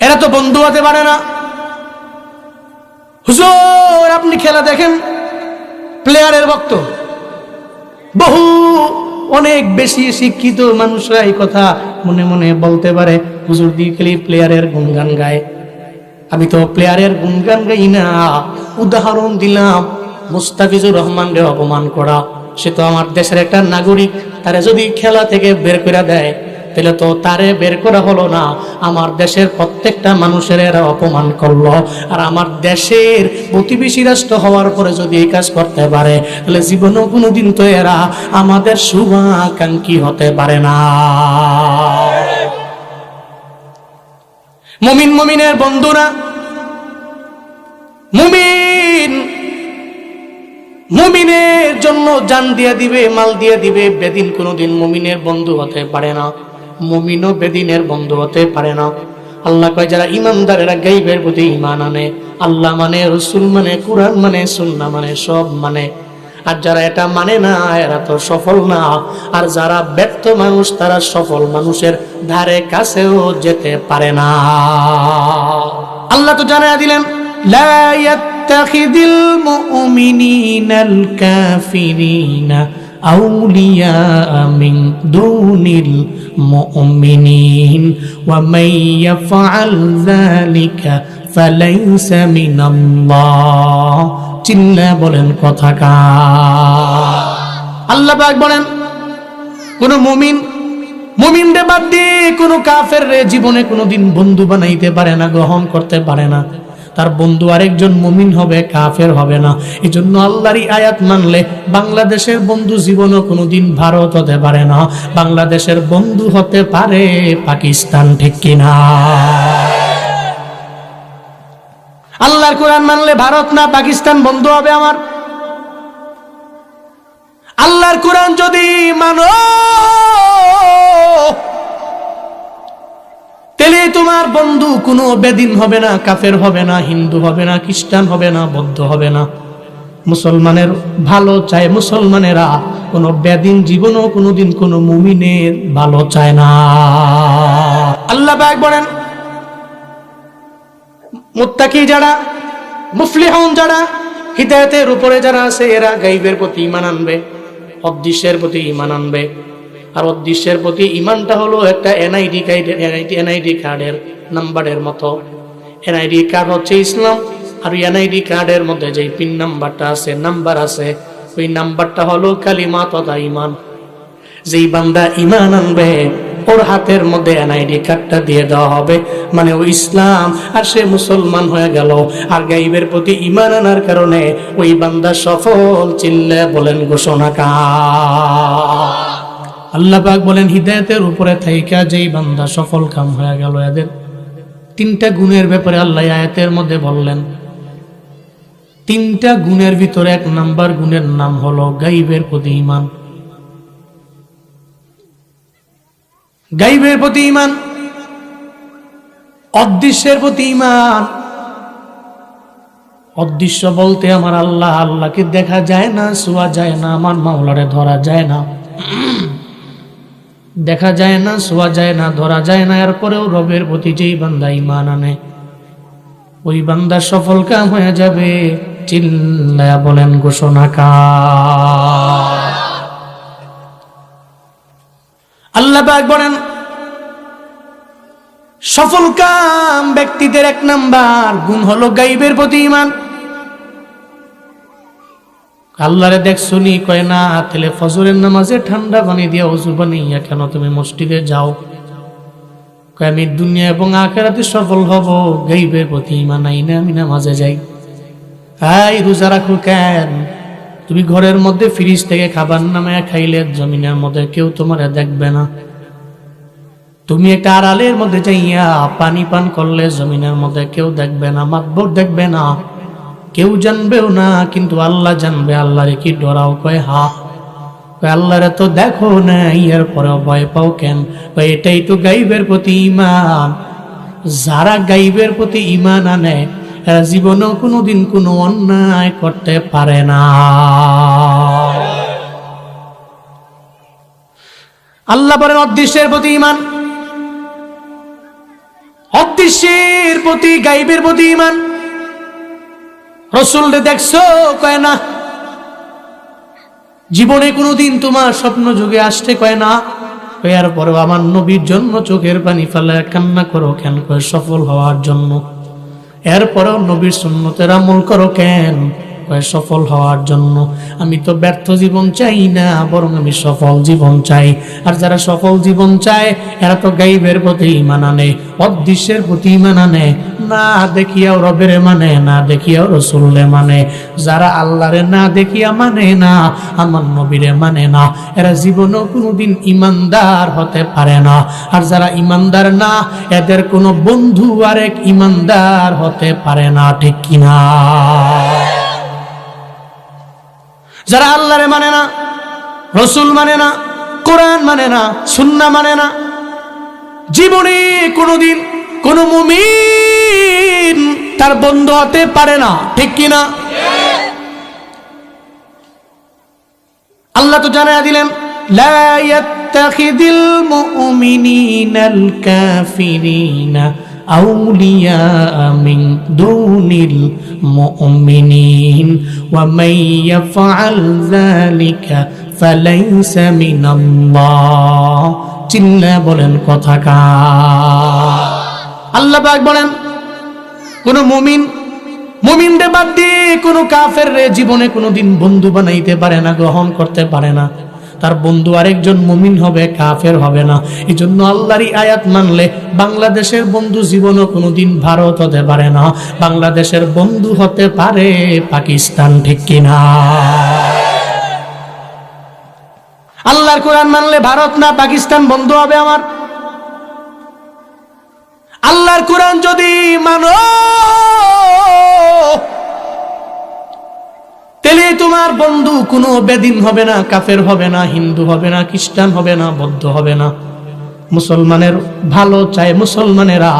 এরা তো বন্ধু হতে পারে না। হুজুর আপনি খেলা দেখেন, প্লেয়ারের ভক্ত, বহু অনেক বেশি শিক্ষিত মানুষরা এই কথা মনে মনে বলতে পারে, হুজুর দিয়ে খালি প্লেয়ারের গুণগান গায়। আমি তো প্লেয়ারের গুণগান গাই না, উদাহরণ দিলাম মুস্তাফিজুর রহমানকে অপমান করা। সে তো আমার দেশের একটা নাগরিক, তারে যদি খেলা থেকে বের করে দেয় তাহলে তো তারে বের করা হলো না, আমার দেশের প্রত্যেকটা মানুষের এরা অপমান করলো। আর আমার দেশের প্রতিবেশী রাষ্ট্র হওয়ার পরে যদি এই কাজ করতে পারে তাহলে জীবনেও কোনোদিন তো এরা আমাদের শুভাকাঙ্ক্ষী হতে পারে না। মুমিন মুমিনের বন্ধু না, মুমিন মুমিনের জন্য জান দিয়ে দিবে, মাল দিয়ে দিবে। বেদিন কোনোদিন মুমিনের বন্ধু হতে পারে না, মুমিনও বেদিনের বন্ধু হতে পারে না। আল্লাহ কয় যারা ইমানদার এরা গায়বের প্রতি ঈমান আনে, আল্লাহ মানে, রাসূল মানে, কুরআন মানে, সুন্নাহ মানে, সব মানে। আর যারা এটা মানে না এরা তো সফল না। আর যারা ব্যর্থ মানুষ তারা সফল মানুষের ধারে কাছেও যেতে পারে না। আল্লাহ তো জানায়া দিলেন, লা ইয়াত্তাখিযুল মুমিনুনাল কাফিরিনা আউলিয়া মিন দুনিল মুমিনিন ওয়া মান ইয়াফআল যালিকা ফালাইসা মিনাল্লাহ। চিল্লা বলেন কথাকার। আল্লাহ পাক বলেন কোন মুমিনরে বাদ দিয়ে কোন কাফের রে জীবনে কোনোদিন বন্ধু বানাইতে পারে না, গ্রহণ করতে পারে না। তার বন্ধু আরেকজন মুমিন হবে, কাফের হবে না। এজন্য আল্লাহরই আয়াত মানলে বাংলাদেশের বন্ধু জীবনও কোনোদিন ভারত হতে পারে না, বাংলাদেশের বন্ধু হতে পারে পাকিস্তান, ঠিক কিনা? আল্লাহর কোরআন মানলে ভারত না পাকিস্তান বন্ধু হবে আমার। আল্লাহর কোরআন যদি মানো তাহলে তোমার বন্ধু কোনো বেদিন হবে না, কাফের হবে না, হিন্দু হবে না, খ্রিস্টান হবে না, বৌদ্ধ হবে না। মুসলমানের ভালো চায় মুসলমানেরা, কোনো বেদিন জীবনও কোনোদিন কোনো মুমিনের ভালো চায় না। আল্লাহ পাক বলেন মুত্তাকি যারা, মুফলিহুন যারা, হিদায়াতের উপরে যারা আছে এরা গায়বের প্রতি ঈমান আনবে, অদৃশ্যের প্রতি ঈমান আনবে। আর অদৃশ্যের প্রতি ঈমানটা হলো একটা এনআইডি কার্ডের নাম্বারের মতো। এনআইডি কার্ড হচ্ছে ইসলাম, আর এনআইডি কার্ডের মধ্যে যে পিন নাম্বারটা আছে, নাম্বার আছে, ওই নাম্বারটা হলো কালিমা তথা ঈমান। যেই বান্দা ঈমান আনবে ওর হাতের মধ্যে এনআইডি কার্ডটা দিয়ে দেওয়া হবে, মানে ও ইসলাম আর সে মুসলমান হয়ে গেল। আর গায়বের প্রতি ঈমান আনার কারণে ওই বান্দা সফল। চিল্লে বলেন ঘোষণাকার। আল্লাহ পাক বলেন হিদায়াতের উপরে থাইকা যেই বান্দা সফল কাম হয়ে গেল, এদের তিনটা গুণের ব্যাপারে আল্লাহ আয়াতের মধ্যে বললেন। তিনটা গুণের ভিতরে এক নাম্বার গুণের নাম হলো গায়বের প্রতি ঈমান। গায়বের প্রতি ঈমান, অদৃশ্যের প্রতি ঈমান। অদৃশ্য বলতে আমার আল্লাহ, আল্লাহকে দেখা যায় না, ছোঁয়া যায় না, আমার মাওলারে ধরা যায় না, দেখা যায় না, ছোঁয়া যায় না, ধরা যায় না। এরপরেও রবের প্রতি যেই বান্দা ঈমান আনে ওই বান্দা সফল কাম হয়ে যাবে। চিল্লায়া বলেন ঘোষণাকার। আল্লাহ পাক বলেন সফল কাম ব্যক্তিদের এক নাম্বার গুণ হলো গায়বের প্রতি ঈমান। আল্লাহরে দেখছনি? কয় না। তাহলে ফজরের নামাজে ঠান্ডা পানি দিয়ে ওযু বানাইয়া কেন তুমি মসজিদে যাও? কয় আমি দুনিয়া এবং আখিরাতে সফল হব, গায়বের প্রতি ঈমান আইনা আমি নামাজে যাই। এই রোজা রাখো কেন? তুমি ঘরের মধ্যে ফ্রিজ থেকে খাবার নামায়া খাইলে জমিনের মধ্যে কেউ তোমারে দেখবে না। তুমি একটা আড়ালের মধ্যে যাইয়া পানি পান করলে জমিনের মধ্যে কেউ দেখবে না, মাতবর দেখবে না, কেউ জানবেও না, কিন্তু আল্লাহ জানবে। আল্লাহরে কি ডরাও? কয় হা। কয় আল্লাহরে তো দেখো না, এর পরেও ভয় পাও কেন? কয় এটাই তো গায়বের প্রতি ঈমান। যারা গায়বের প্রতি ঈমান আনে এরা জীবনেও কোনোদিন কোনো অন্যায় করতে পারে না। আল্লাহ বলেন অদৃশ্যের প্রতি ঈমান। অদৃশ্যের প্রতি গায়বের প্রতি ঈমান। রাসূলকে দেখছো? কয় না। জীবনে কোনোদিন তোমার স্বপ্ন যুগে আসতে? কয় না। এর পরেও আমার নবীর জন্য চোখের পানি ফেলায় কান্না করো কেন? কয় সফল হওয়ার জন্য। এরপরেও নবীর সুন্নতের আমল করো কেন? কয় সফল হওয়ার জন্য। আমি তো ব্যর্থ জীবন চাই না, বরং আমি সফল জীবন চাই। আর যারা সফল জীবন চায় এরা তো গায়বের প্রতি ঈমান আনে, অদৃশ্যের প্রতি ঈমান আনে, না দেখিয়াও রবের মানে, না দেখিয়াও রাসূলের মানে। যারা আল্লাহরে না দেখিয়া মানে না, আমার নবীরে মানে না, এরা জীবনেও কোনোদিন ঈমানদার হতে পারে না। আর যারা ঈমানদার না, এদের কোনো বন্ধু আরেক ঈমানদার হতে পারে না, ঠিক কিনা? যারা আল্লাহরে মানে না, রাসূল মানে না, কোরআন মানে না, সুন্নাহ মানে না, জীবনে কোনোদিন কোন মুমিন তার বন্ধু হতে পারে না, ঠিক কিনা? আল্লাহ তো জানায়া দিলেন, লা ইয়াত্তাখিযুল মুমিনুনাল কাফিরিনা আউলিয়া মিন দুনিল মুমিনিন ওয়া মান ইয়াফআল যালিকা ফালাইসা মিনাল্লাহ। চিল্লা বলেন কথাকার। আল্লাহ পাক বলেন, কোন মুমিনরে বাদ দিয়ে কোন কাফের রে জীবনে কোনোদিন বন্ধু বানাইতে পারে না, গ্রহণ করতে পারে না। তার বন্ধু আরেকজন মুমিন হবে, কাফের হবে না। এই জন্য আল্লাহরই আয়াত মানলে বাংলাদেশের বন্ধু জীবনও কোনোদিন ভারত হতে পারে না, বাংলাদেশের বন্ধু হতে পারে পাকিস্তান, ঠিক কিনা? আল্লাহর কোরআন মানলে ভারত না পাকিস্তান বন্ধু হবে আমার। আল্লাহর কোরআন যদি মানো তাহলে তোমার বন্ধু কোনো বেদিন হবে না, কাফের হবে না, হিন্দু হবে না, খ্রিস্টান হবে না, বৌদ্ধ হবে না। মুসলমানের ভালো চায় মুসলমানেরা,